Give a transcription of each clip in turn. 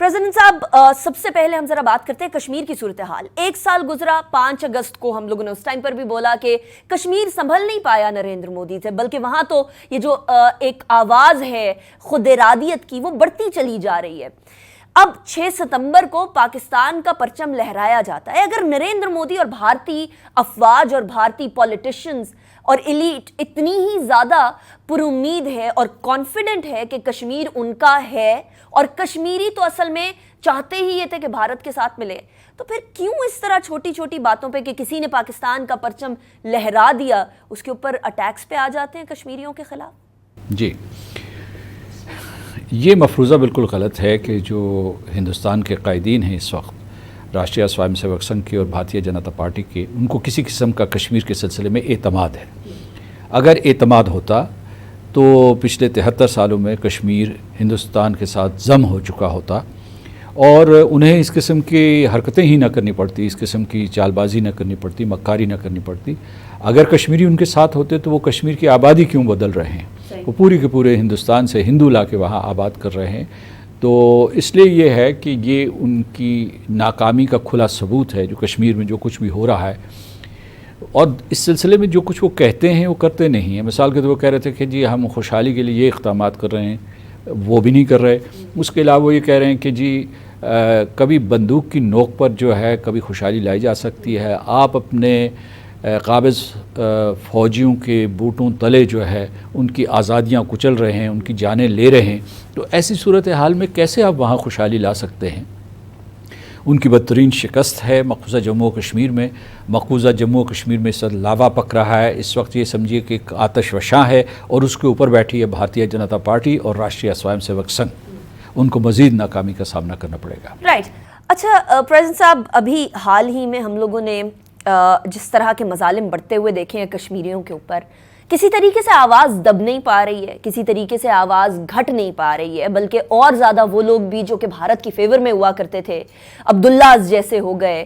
President साहब, सबसे पहले हम जरा बात करते हैं कश्मीर की सूरत हाल। एक साल गुजरा, 5 अगस्त को हम लोगों ने उस टाइम पर भी बोला कि कश्मीर संभल नहीं पाया नरेंद्र मोदी से, बल्कि वहाँ तो ये जो एक आवाज़ है खुद इरादियत की, वो बढ़ती चली जा रही है। अब 6 सितंबर को पाकिस्तान का परचम लहराया जाता है। अगर नरेंद्र मोदी और भारतीय अफवाज और भारतीय पॉलिटिशियंस और एलीट इतनी ही ज़्यादा पुरुम्मीद है और कॉन्फिडेंट है कि कश्मीर उनका है और कश्मीरी तो असल में चाहते ही ये थे कि भारत के साथ मिले, तो फिर क्यों इस तरह छोटी छोटी बातों पे कि किसी ने पाकिस्तान का परचम लहरा दिया उसके ऊपर अटैक्स पे आ जाते हैं कश्मीरियों के खिलाफ? जी, ये मफरूज़ा बिल्कुल गलत है कि जो हिंदुस्तान के कायदीन हैं इस वक्त, राष्ट्रीय स्वयं सेवक संघ के और भारतीय जनता पार्टी के, उनको किसी किस्म का कश्मीर के सिलसिले में एतमाद है। अगर एतमाद होता तो पिछले 73 सालों में कश्मीर हिंदुस्तान के साथ जम हो चुका होता और उन्हें इस किस्म की हरकतें ही ना करनी पड़ती, इस किस्म की चालबाजी ना करनी पड़ती, मक्कारी ना करनी पड़ती। अगर कश्मीरी उनके साथ होते तो वो कश्मीर की आबादी क्यों बदल रहे हैं? वो पूरी के पूरे हिंदुस्तान से हिंदू ला के वहाँ आबाद कर रहे हैं। तो इसलिए ये है कि ये उनकी नाकामी का खुला सबूत है जो कश्मीर में जो कुछ भी हो रहा है। और इस सिलसिले में जो कुछ वो कहते हैं वो करते नहीं हैं। मिसाल के तौर वो कह रहे थे कि जी हम खुशहाली के लिए ये इक़दामात कर रहे हैं, वो भी नहीं कर रहे। उसके अलावा वो ये कह रहे हैं कि जी कभी बंदूक की नोक पर जो है कभी खुशहाली लाई जा सकती है। आप अपने काबिज़ फ़ौजियों के बूटों तले जो है उनकी आज़ादियाँ कुचल रहे हैं, उनकी जानें ले रहे हैं। तो ऐसी सूरत हाल में कैसे आप वहाँ खुशहाली ला सकते हैं? उनकी बदतरीन शिकस्त है मक़बूज़ा जम्मू और कश्मीर में। मक़बूज़ा जम्मू और कश्मीर में इस वक्त लावा पक रहा है। इस वक्त ये समझिए कि एक आतशफ़शां है और उसके ऊपर बैठी है भारतीय जनता पार्टी और राष्ट्रीय स्वयं सेवक संघ। उनको मज़ीद नाकामी का सामना करना पड़ेगा। राइट। अच्छा प्रेसिडेंट साहब, अभी हाल ही में हम लोगों ने जिस तरह के मज़ालिम बढ़ते हुए देखे हैं कश्मीरियों के ऊपर, किसी तरीके से आवाज़ दब नहीं पा रही है, किसी तरीके से आवाज़ घट नहीं पा रही है, बल्कि और ज़्यादा वो लोग भी जो कि भारत की फेवर में हुआ करते थे, अब्दुल्लाज़ जैसे हो गए,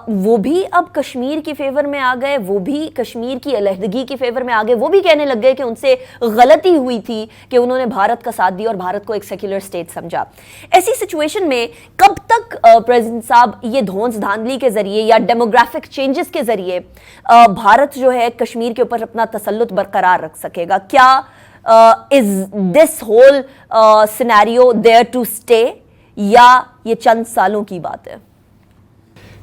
वो भी अब कश्मीर की फेवर में आ गए, वो भी कश्मीर की अलहदगी की फेवर में आ गए। वो भी कहने लग गए कि उनसे गलती हुई थी कि उन्होंने भारत का साथ दिया और भारत को एक सेक्युलर स्टेट समझा। ऐसी सिचुएशन में कब तक प्रेसिडेंट साहब ये धौंस धांधली के ज़रिए या डेमोग्राफिक चेंजेस के ज़रिए भारत जो है कश्मीर के ऊपर अपना तसल्लुत बरकरार रख सकेगा? क्या is this whole scenario there to stay या ये चंद सालों की बात है?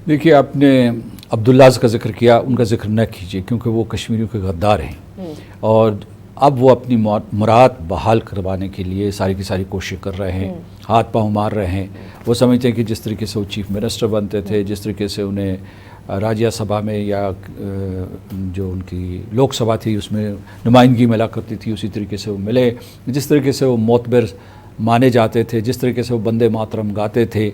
देखिए, आपने अब्दुल्लाज़ का जिक्र किया, उनका जिक्र न कीजिए क्योंकि वो कश्मीरियों के गद्दार हैं और अब वो अपनी मुराद बहाल करवाने के लिए सारी की सारी कोशिश कर रहे हैं, हाथ पांव मार रहे हैं। वो समझते हैं कि जिस तरीके से वो चीफ मिनिस्टर बनते थे, जिस तरीके से उन्हें राज्यसभा में या जो उनकी लोकसभा थी उसमें नुमाइंदगी मिला करती थी, उसी तरीके से वो मिले। जिस तरीके से वो मोतबर माने जाते थे, जिस तरीके से वो वंदे मातरम गाते थे,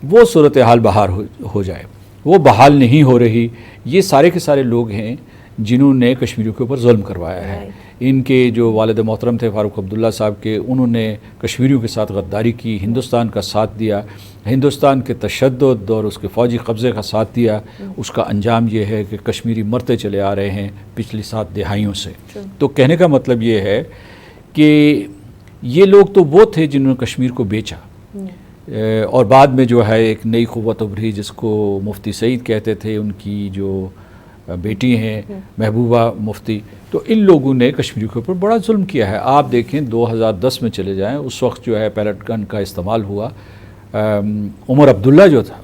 वो सूरत हाल बहाल हो जाए, वो बहाल नहीं हो रही। ये सारे के सारे लोग हैं जिन्होंने कश्मीरियों के ऊपर जुल्म करवाया है। इनके जो वालिद मोहतरम थे फारूक अब्दुल्ला साहब के, उन्होंने कश्मीरियों के साथ गद्दारी की, हिंदुस्तान का साथ दिया, हिंदुस्तान के तशद्दुद और उसके फ़ौजी कब्ज़े का साथ दिया। उसका अंजाम ये है कि कश्मीरी मरते चले आ रहे हैं पिछली 7 दिहाइयों से। तो कहने का मतलब ये है कि ये लोग तो वो थे जिन्होंने कश्मीर को बेचा और बाद में जो है एक नई क़ुव्वत उभरी जिसको मुफ्ती सईद कहते थे, उनकी जो बेटी हैं महबूबा मुफ्ती। तो इन लोगों ने कश्मीर के ऊपर बड़ा जुल्म किया है। आप देखें 2010 में चले जाएं, उस वक्त जो है पैलेट गन का इस्तेमाल हुआ। उमर अब्दुल्ला जो था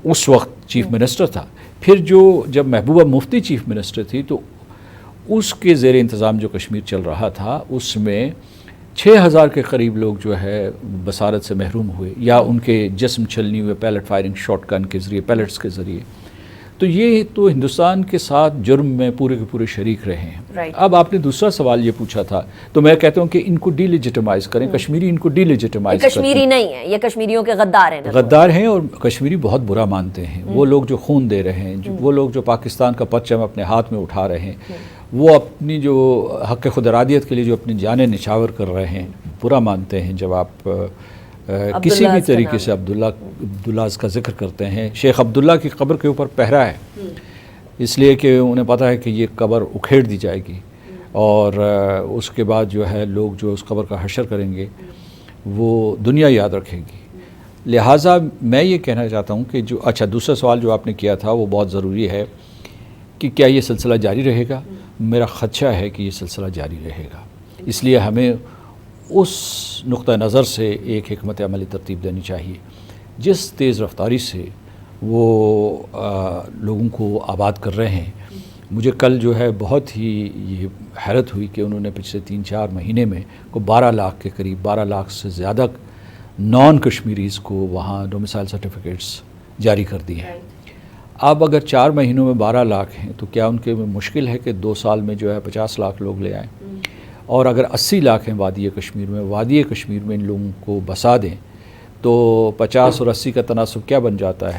उस वक्त चीफ मिनिस्टर था। फिर जब महबूबा मुफ्ती चीफ मिनिस्टर थी तो उसके ज़ेर इंतज़ाम जो कश्मीर चल रहा था उसमें 6000 के करीब लोग जो है बसारत से महरूम हुए या उनके जिस्म छलनी हुए पैलेट फायरिंग शॉट गन के ज़रिए, पैलेट्स के ज़रिए। तो ये तो हिंदुस्तान के साथ जुर्म में पूरे के पूरे शरीक रहे हैं। अब आपने दूसरा सवाल ये पूछा था, तो मैं कहता हूँ कि इनको डीलेजिटिमाइज़ करें, कश्मीरी इनको डीलेजिटिमाइज़ करें। कश्मीरी नहीं है, ये कश्मीरियों के गद्दार हैं, गद्दार हैं और कश्मीरी बहुत बुरा मानते हैं। वो लोग जो खून दे रहे हैं, वो लोग जो पाकिस्तान का परचम अपने हाथ में उठा रहे हैं, वो अपनी जो हक़ खुद इरादियत के लिए जो अपनी जानें निछावर कर रहे हैं, बुरा मानते हैं। जब आप किसी भी तरीके से अब्दुल्लाज़ का जिक्र करते हैं, शेख अब्दुल्ला की कब्र के ऊपर पहरा है इसलिए कि उन्हें पता है कि ये कब्र उखेड़ दी जाएगी और उसके बाद जो है लोग जो उस कब्र का हशर करेंगे वो दुनिया याद रखेगी। لہٰذا میں یہ کہنا چاہتا ہوں کہ جو اچھا دوسرا سوال جو آپ نے کیا تھا وہ بہت ضروری ہے کہ کیا یہ سلسلہ جاری رہے گا. میرا خدشہ ہے کہ یہ سلسلہ جاری رہے گا. اس لیے ہمیں اس نقطہ نظر سے ایک حکمت عملی ترتیب دینی چاہیے. جس تیز رفتاری سے وہ لوگوں کو آباد کر رہے ہیں، مجھے کل جو ہے بہت ہی یہ حیرت ہوئی کہ انہوں نے پچھلے 3-4 مہینے میں کو 12 لاکھ کے قریب 12 لاکھ سے زیادہ نان کشمیریز کو وہاں ڈومیسائل سرٹیفکیٹس جاری کر دیے ہیں. اب اگر 4 مہینوں میں 12 لاکھ ہیں تو کیا ان کے مشکل ہے کہ 2 سال میں جو ہے 50 لاکھ لوگ لے آئیں؟ اور اگر 80 لاکھ ہیں وادی کشمیر میں ان لوگوں کو بسا دیں تو 50 اور 80 کا تناسب کیا بن جاتا ہے؟